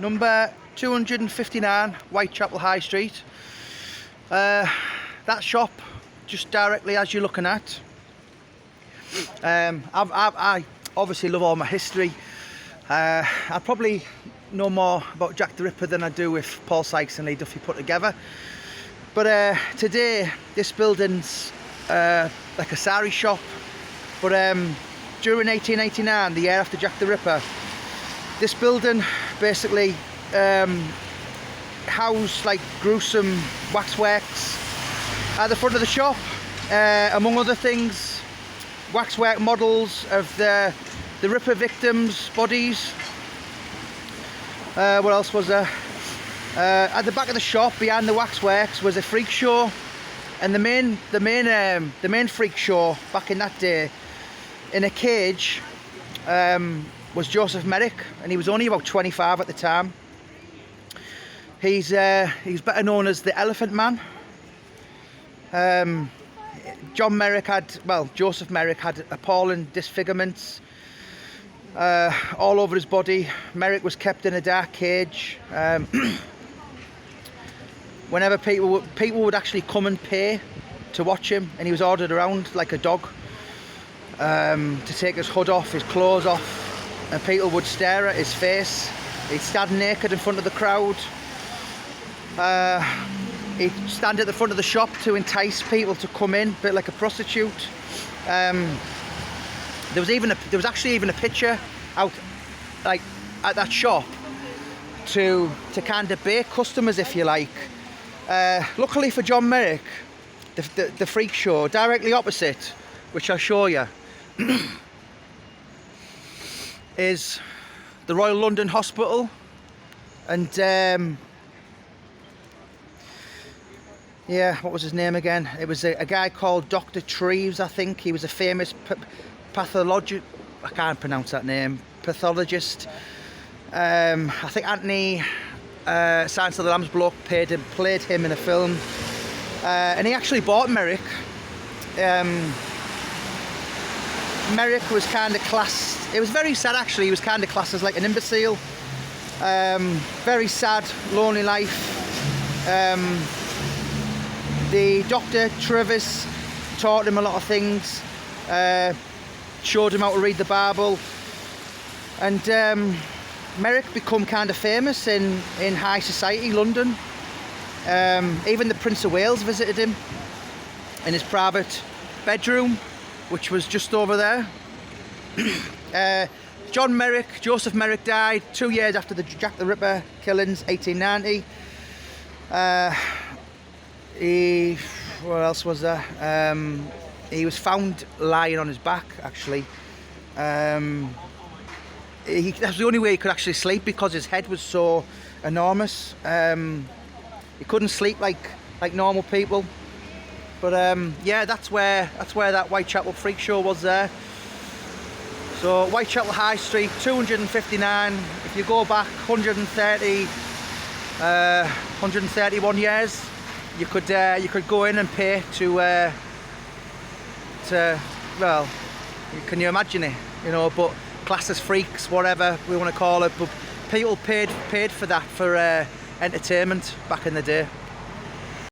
number 259 Whitechapel High Street. That shop, just directly as you're looking at. I obviously love all my history. I probably know more about Jack the Ripper than I do with Paul Sykes and Lee Duffy put together. But today, this building's like a sari shop. But during 1889, the year after Jack the Ripper, this building basically housed like gruesome waxworks at the front of the shop. Among other things, waxwork models of the Ripper victims' bodies. What else was there? At the back of the shop, behind the waxworks, was a freak show, and the main freak show back in that day, in a cage, was Joseph Merrick, and he was only about 25 at the time. He's better known as the Elephant Man. Joseph Merrick had appalling disfigurements all over his body. Merrick was kept in a dark cage. Whenever people would actually come and pay to watch him, and he was ordered around like a dog, to take his hood off, his clothes off, and people would stare at his face. He'd stand naked in front of the crowd. He'd stand at the front of the shop to entice people to come in, a bit like a prostitute. There was actually even a picture out, like, at that shop to kind of bait customers, if you like. Luckily for John Merrick, the freak show directly opposite, which I'll show you, is the Royal London Hospital, and yeah, what was his name again? It was a guy called Dr. Treves, I think. He was a famous pathologist. I can't pronounce that name. Pathologist. I think Anthony Silence of the Lambs bloke played him in a film, and he actually bought Merrick. Merrick was kind of classed. It was very sad, actually. He was kind of classed as like an imbecile. Very sad, lonely life. The Dr. Treves taught him a lot of things, showed him how to read the Bible, and Merrick became kind of famous in high society London. Even the Prince of Wales visited him in his private bedroom, which was just over there. Joseph Merrick died 2 years after the Jack the Ripper killings, 1890. What else was there? He was found lying on his back, actually. That's the only way he could actually sleep, because his head was so enormous. He couldn't sleep like normal people. But yeah, that's where that Whitechapel freak show was there. So Whitechapel High Street, 259. If you go back 131 years, you could go in and pay to well, can you imagine it? You know, but classed as freaks, whatever we want to call it. But people paid for that, for entertainment back in the day.